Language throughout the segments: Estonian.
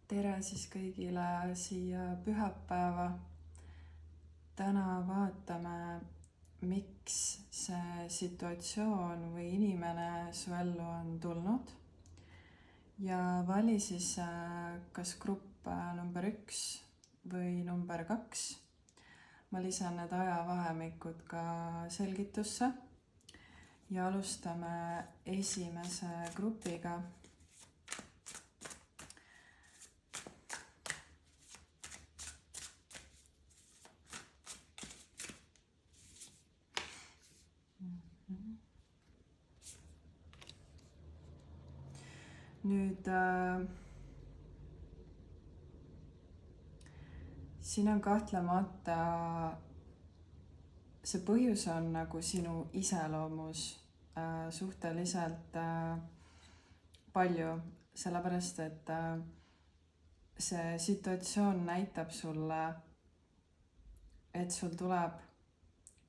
Tere siis kõigile siia pühapäeva. Täna vaatame, miks see situatsioon või inimene su ellu on tulnud. Ja vali siis kas grupp number 1 või number 2. Ma lisan need ajavahemikud ka selgitusse. Ja alustame esimese grupiga. Nüüd siin on kahtlemata, see põhjus on nagu sinu iseloomus suhteliselt palju, sellepärast et see situatsioon näitab sulle, et sul tuleb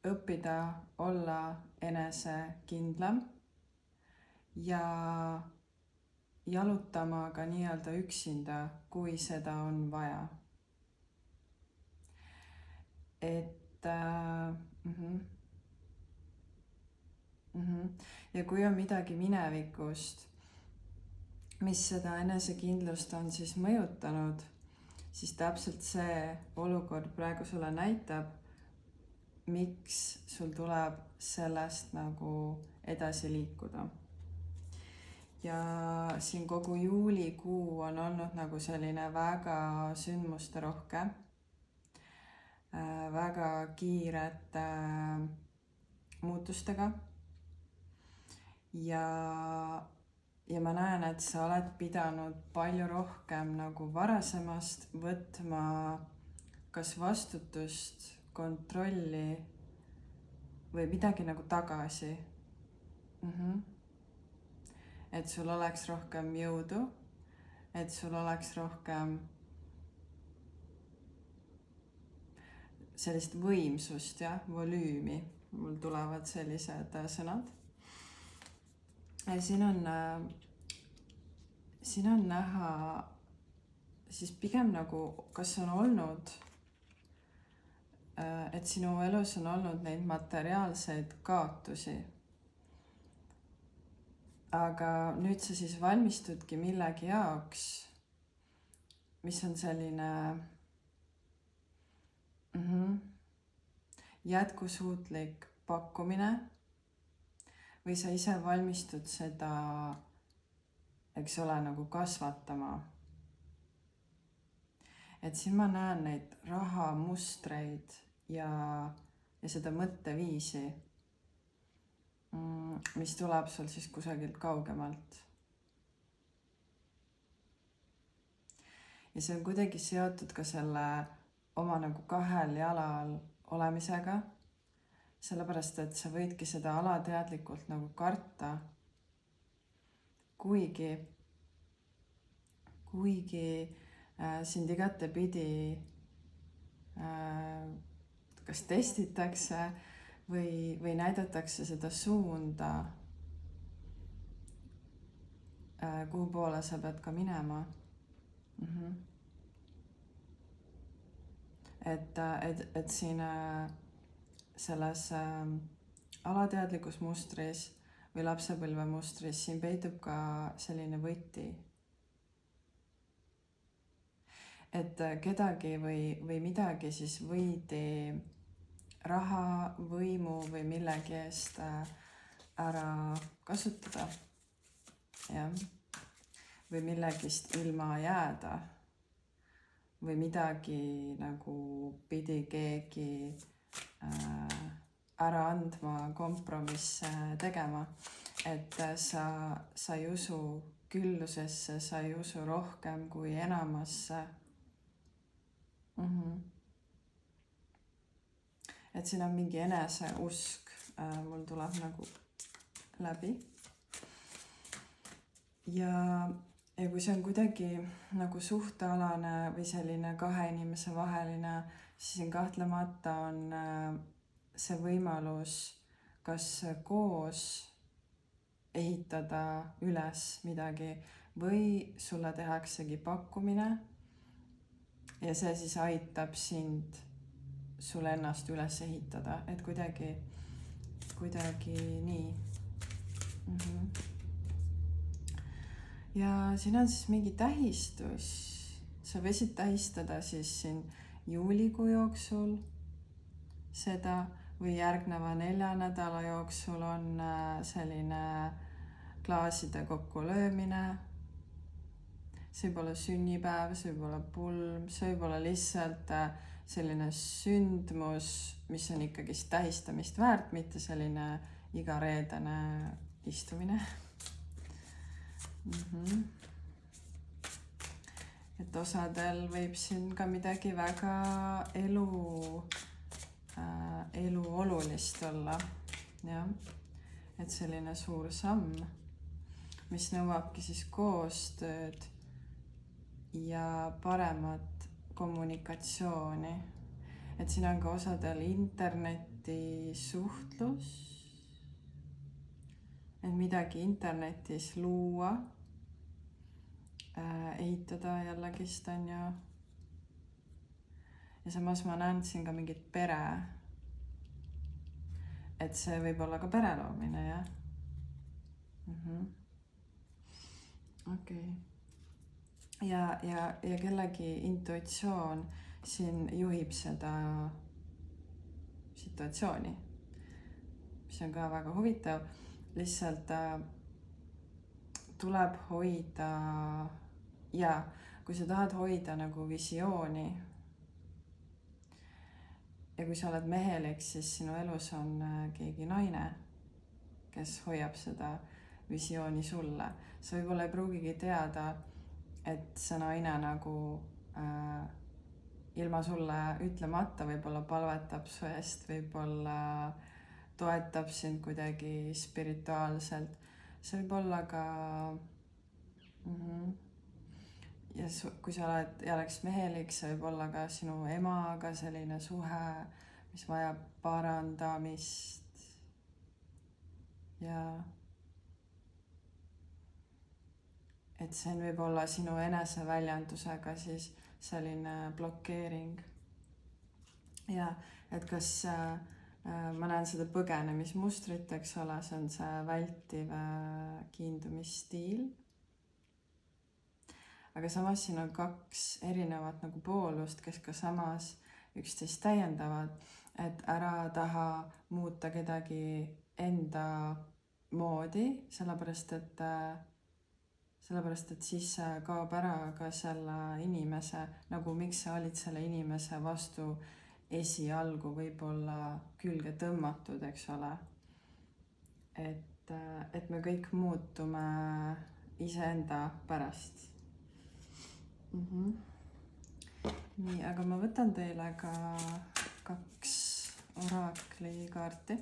õppida olla enesekindlam ja jalutama ka nii-öelda üksinda, kui seda on vaja. Ja kui on midagi minevikust, mis seda enesekindlust on siis mõjutanud, siis täpselt see olukord praegu sulle näitab, miks sul tuleb sellest nagu edasi liikuda. Ja siin kogu juulikuu on olnud nagu selline väga sündmuste rohke, väga kiirete muutustega. Ja ma näen, et sa oled pidanud palju rohkem nagu varasemast võtma kas vastutust, kontrolli või midagi nagu tagasi. Et sul oleks rohkem jõudu, et sul oleks rohkem sellist võimsust ja volüümi. Mul tulevad sellised sõnad. Ja siin on näha siis pigem nagu, kas on olnud, et sinu elus on olnud neid materiaalseid kaotusi. Aga nüüd sa siis valmistudki millegi jaoks, mis on selline jätkusuutlik pakkumine või sa ise valmistud seda, eks ole, nagu kasvatama. Et siin ma näen neid rahamustreid ja seda mõtteviisi, mis tuleb sul siis kusagilt kaugemalt. Ja see on kuidagi seotud ka selle oma nagu kahel jalal olemisega, sellepärast et sa võidki seda alateadlikult nagu karta, kuigi sind igatepidi kas testitakse või näidatakse seda suunda, kuhu poole sa pead ka minema. Et siin selles alateadlikus mustris või lapsepõlve mustris siin peitub ka selline võti. Et kedagi või midagi siis võidi raha, võimu või millegi eest ära kasutada. Ja. Või millegist ilma jääda. Või midagi nagu pidi keegi ära andma, kompromisse tegema. Et sa ei usu küllusesse, sa ei usu rohkem kui enamasse. Et siin on mingi eneseusk, mul tuleb nagu läbi. Ja kui see on kuidagi nagu suhtealane või selline kahe inimese vaheline, siis kahtlemata on see võimalus kas koos ehitada üles midagi või sulle tehaksegi pakkumine ja see siis aitab sul ennast üles ehitada, et kuidagi nii. Ja siin on siis mingi tähistus, sa võisid tähistada siis siin juulikuu jooksul seda või järgneva 4 nädala jooksul on selline klaaside kokkulöömine. See võib olla sünnipäev, see võib olla pulm, see võib olla lihtsalt selline sündmus, mis on ikkagi tähistamist väärt, mitte selline igareedene istumine. Et osadel võib siin ka midagi väga elu olulist olla, jah. Et selline suur samm, mis nõuabki siis koostööd ja paremat kommunikatsiooni. Et siin on ka osadel internetisuhtlus, et midagi internetis luua, ehitada jällegist on ju. Ja samas ma näen siin ka mingit pere. Et see võib olla ka pere loomine, jah. Okei. Ja kellegi intuitsioon siin juhib seda situatsiooni, mis on ka väga huvitav. Lihtsalt tuleb hoida ja kui sa tahad hoida nagu visiooni ja kui sa oled mehelik, siis sinu elus on keegi naine, kes hoiab seda visiooni sulle. Sa võib-olla ei pruugigi teada, et see naine nagu ilma sulle ütlemata võib-olla palvetab su eest, võib-olla toetab sind kuidagi spirituaalselt. See võib olla ka ja kui sa oled jälleks mehelik, see võib olla ka sinu emaga selline suhe, mis vajab parandamist ja et see võib olla sinu eneseväljendusega siis selline blokeering. Ja et kas ma näen seda põgenemismustrit, eks ole, see on see vältiv kiindumisstiil. Aga samas siin on 2 erinevat nagu poolust, kes ka samas üksteist täiendavad, et ära taha muuta kedagi enda moodi, sellepärast et siis kaob ära ka selle inimese, nagu miks sa olid selle inimese vastu esialgu võib-olla külge tõmmatud, eks ole. Et me kõik muutume iseenda pärast. Nii, aga ma võtan teile ka 2 oraakli kaarti.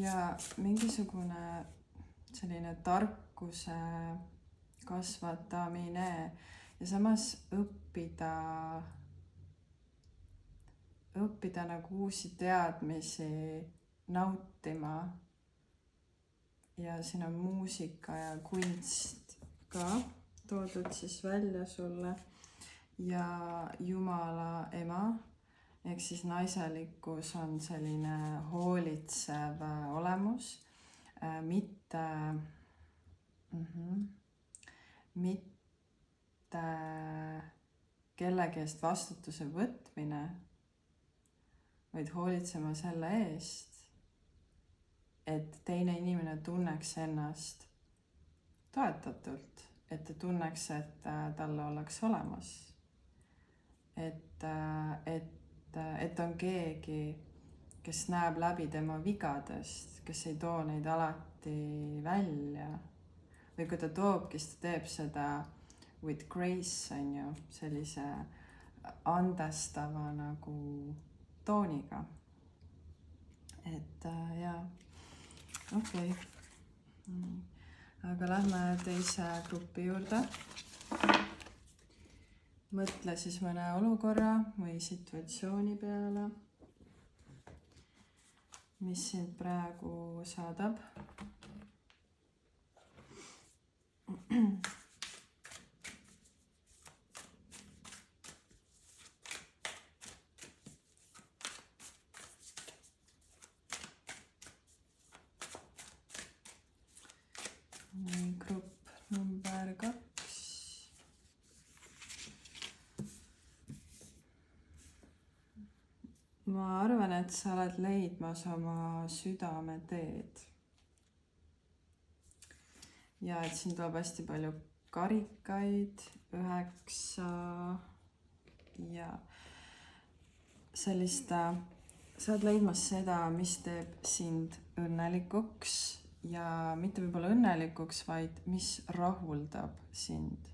Ja mingisugune selline tarkuse kasvatamine ja samas õppida nagu uusi teadmisi nautima. Ja siin on muusika ja kunst ka toodud siis välja sulle ja Jumala ema. Ehk siis naiselikkus on selline hoolitsev olemus, mitte kellegi eest vastutuse võtmine, vaid hoolitsema selle eest, et teine inimene tunneks ennast toetatult, et ta tunneks, et talle ollakse olemas, et on keegi, kes näeb läbi tema vigadest, kes ei too neid alati välja. Või kui ta toobki, siis ta teeb seda with grace, on ju, sellise andestava nagu tooniga. Et jaa, okei. aga lähme teise grupi juurde. Mõtle siis mõne olukorra või situatsiooni peale, mis sind praegu saadab. Grupp number 2. Ma arvan, et sa oled leidmas oma südameteed. Ja et siin tuleb hästi palju karikaid, 9 ja sellist, sa oled leidmas seda, mis teeb sind õnnelikuks ja mitte võib-olla õnnelikuks, vaid mis rahuldab sind.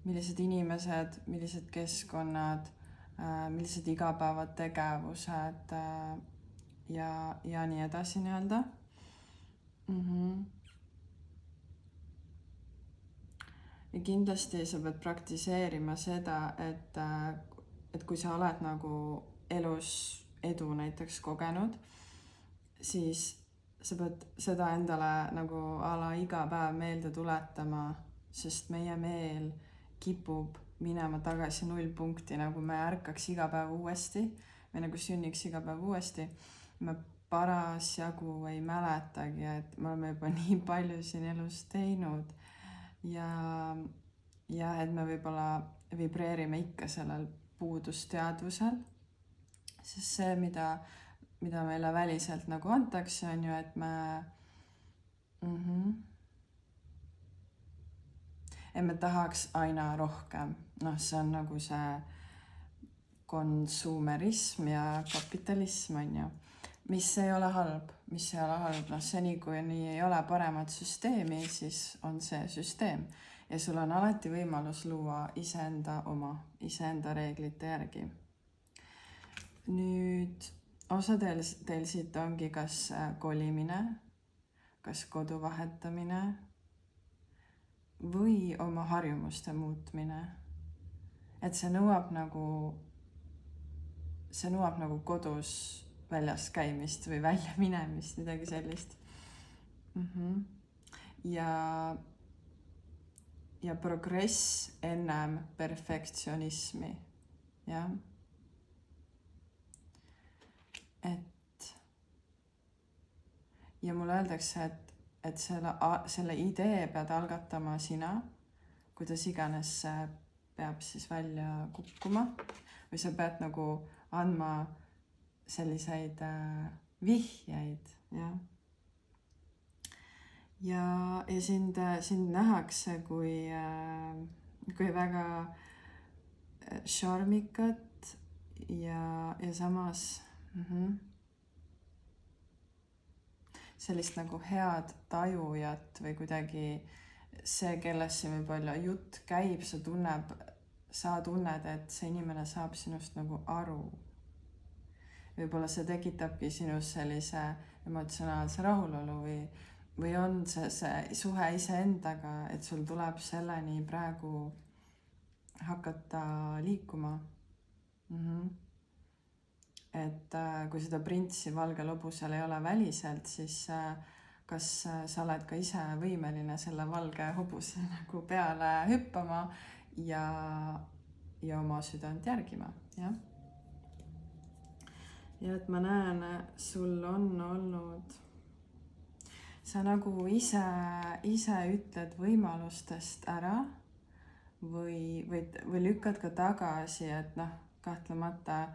Millised inimesed, millised keskkonnad, millised igapäevategevused ja nii edasi nii-öelda. Ja kindlasti sa pead praktiseerima seda, et kui sa oled nagu elus edu näiteks kogenud, siis sa pead seda endale nagu iga päev meelde tuletama, sest meie meel kipub minema tagasi nullpunkti, nagu me ärkaks iga päev uuesti või nagu sünniks iga päev uuesti. Me parasjagu ei mäletagi, et me oleme juba nii palju siin elus teinud ja et me võib-olla vibreerime ikka sellel puudusteadvusel, sest see, mida meile väliselt nagu antakse, on ju, et me tahaks aina rohkem. See on nagu see konsumerism ja kapitalism, on ju, mis ei ole halb. Seni kui nii ei ole paremat süsteemi, siis on see süsteem ja sul on alati võimalus luua iseenda iseenda reeglite järgi. Nüüd osa teil siit ongi kas kolimine, kas kodu vahetamine või oma harjumuste muutmine. Et see nõuab nagu kodus väljas käimist või välja minemist, midagi sellist. Ja progress ennem perfektsionismi, jah. Ja mulle öeldakse, et selle idee pead algatama sina, kuidas iganes see peab siis välja kukkuma või sa pead nagu andma selliseid vihjeid, jah. Ja sind nähakse kui väga šarmikat ja samas sellist nagu head tajujat või kuidagi see, kellesse võib-olla jutt käib, sa tunned, et see inimene saab sinust nagu aru. Võib-olla see tekitabki sinus sellise emotsionaalse rahulolu või on see suhe iseendaga, et sul tuleb selleni praegu hakata liikuma. Et kui seda printsi valgel hobusel ei ole väliselt, siis kas sa oled ka ise võimeline selle valge hobuse nagu peale hüppama ja oma südant järgima, jah. Ja et ma näen, sul on olnud, sa nagu ise ütled võimalustest ära või lükkad ka tagasi, et kahtlemata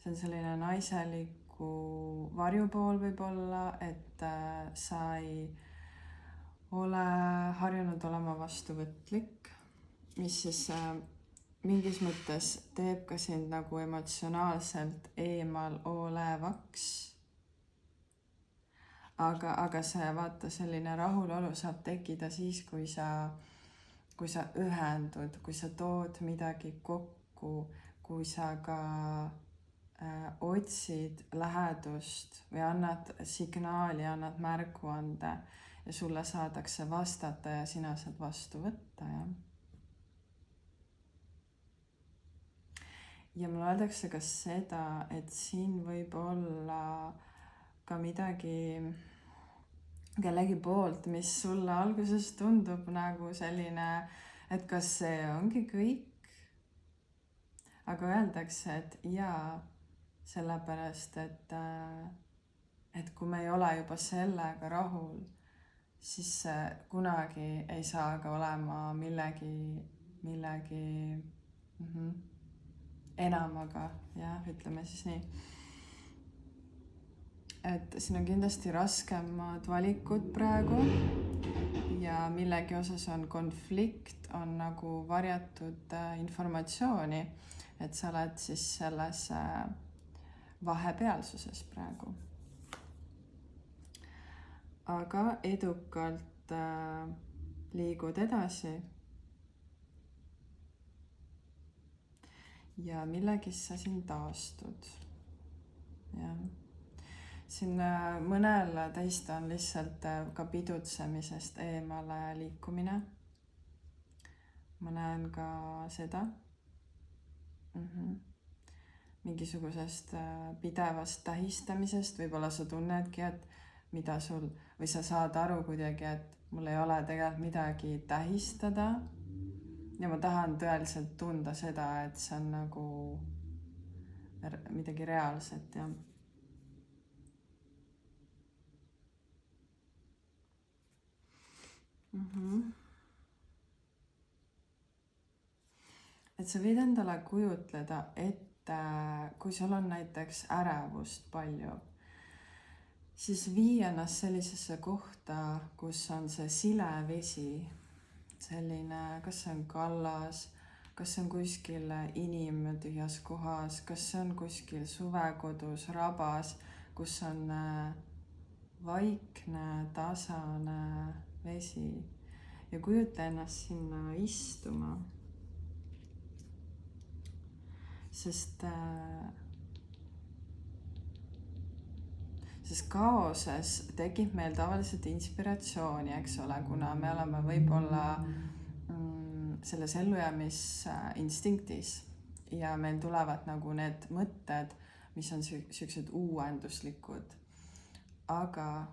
see on selline naiseliku varjupool võib-olla, et sa ei ole harjunud olema vastuvõtlik, mis siis mingis mõttes teeb ka sind nagu emotsionaalselt eemal olevaks. Aga see selline rahulolu saab tekkida siis, kui sa ühendud, kui sa tood midagi kokku, kui sa ka otsid lähedust või annad signaali, annad märguande ja sulle saadakse vastata ja sina saad vastu võtta, jah. ja mulle öeldakse ka seda, et siin võib olla ka midagi kellegi poolt, mis sulle alguses tundub nagu selline, et kas see ongi kõik, aga öeldakse, et jaa, sellepärast, et kui me ei ole juba sellega rahul, siis kunagi ei saa ka olema millegi enamaga, jah, ütleme siis nii. Et siin on kindlasti raskemad valikud praegu ja millegi osas on konflikt, on nagu varjatud informatsiooni, et sa oled siis selles vahepealsuses praegu. Aga edukalt liigud edasi ja millegist sa siin taastud, jah. Siin mõnel teist on lihtsalt ka pidutsemisest eemale liikumine. Ma näen ka seda. Mingisugusest pidevast tähistamisest, võib-olla sa tunnedki, et mida sul, või sa saad aru kuidagi, et mul ei ole tegelikult midagi tähistada ja ma tahan tõeliselt tunda seda, et see on nagu midagi reaalset, jah. Et sa võid endale kujutleda, et kui sul on näiteks ärevust palju, siis vii ennast sellisesse kohta, kus on see sile vesi, selline, kas see on kallas, kas see on kuskil inimtühjas kohas, kas see on kuskil suvekodus, rabas, kus on vaikne, tasane vesi ja kujuta ennast sinna istuma, sest kaoses tekib meil tavaliselt inspiratsiooni, eks ole, kuna me oleme võib-olla selles ellujäämisinstinktis ja meil tulevad nagu need mõtted, mis on sellised uuenduslikud, aga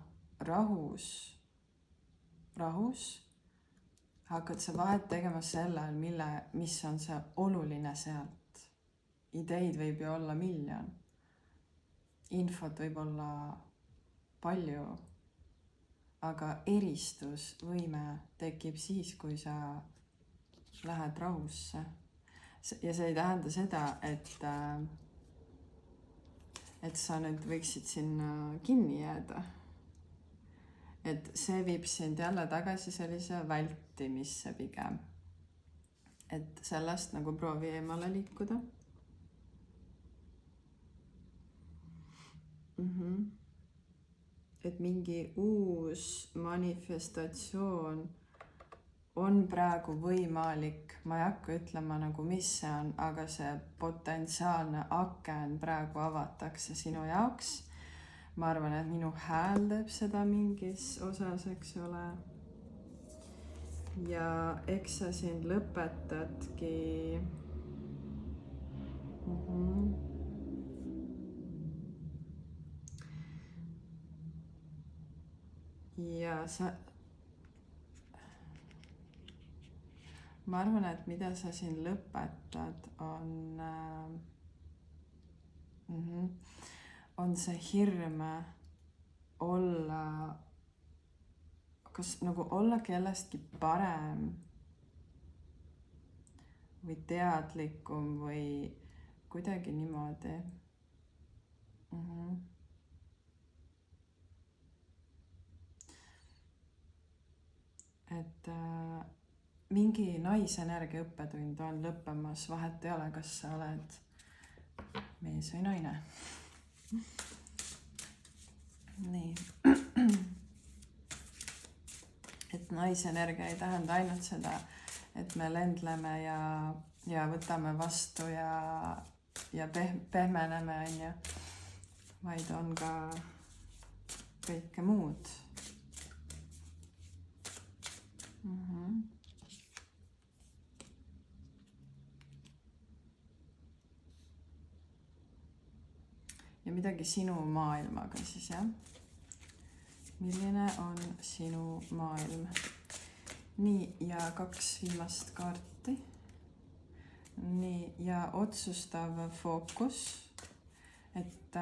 rahus hakkad sa vahet tegema sellel, mis on see oluline sealt. Ideid võib ju olla miljon. Infot võib olla palju, aga eristusvõime tekib siis, kui sa lähed rahusse. Ja see ei tähenda seda, et sa nüüd võiksid sinna kinni jääda. Et see viib sind jälle tagasi sellise vältimisse pigem. Et sellest nagu proovi eemale liikuda. Et mingi uus manifestatsioon on praegu võimalik. Ma ei hakka ütlema nagu mis see on, aga see potentsiaalne aken praegu avatakse sinu jaoks. Ma arvan, et minu hääl teeb seda mingis osas, eks ole. Ja eks sa siin lõpetadki. Ja ma arvan, et mida sa siin lõpetad on see hirm olla, kas nagu olla kellestki parem või teadlikum või kuidagi niimoodi. Et mingi naisenergia õppetund on lõppemas, vahet ei ole, kas sa oled mees või naine. Nii. Et naisenergia ei tähenda ainult seda, et me lendleme ja võtame vastu ja pehmeneme, vaid on ka kõike muud. ja midagi sinu maailmaga siis, jah? Milline on sinu maailm? Nii, ja 2 viimast kaarti. Nii, ja otsustav fookus, et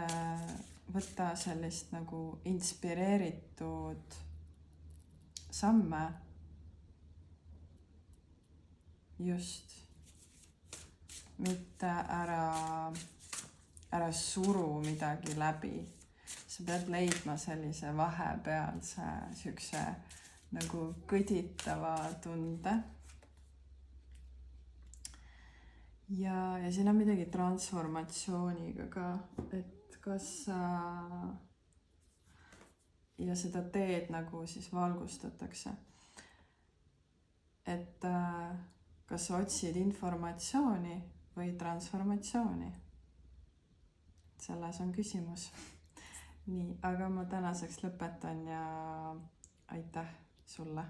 võtta sellist nagu inspireeritud samme. Just. Mitte ära suru midagi läbi. Sa pead leidma sellise vahepealse siukse nagu kõditava tunde. Ja siin on midagi transformatsiooniga ka, et kas sa ja seda teed nagu siis valgustatakse. Et kas sa otsid informatsiooni või transformatsiooni? Selles on küsimus. Nii, aga ma tänaseks lõpetan ja aitäh sulle.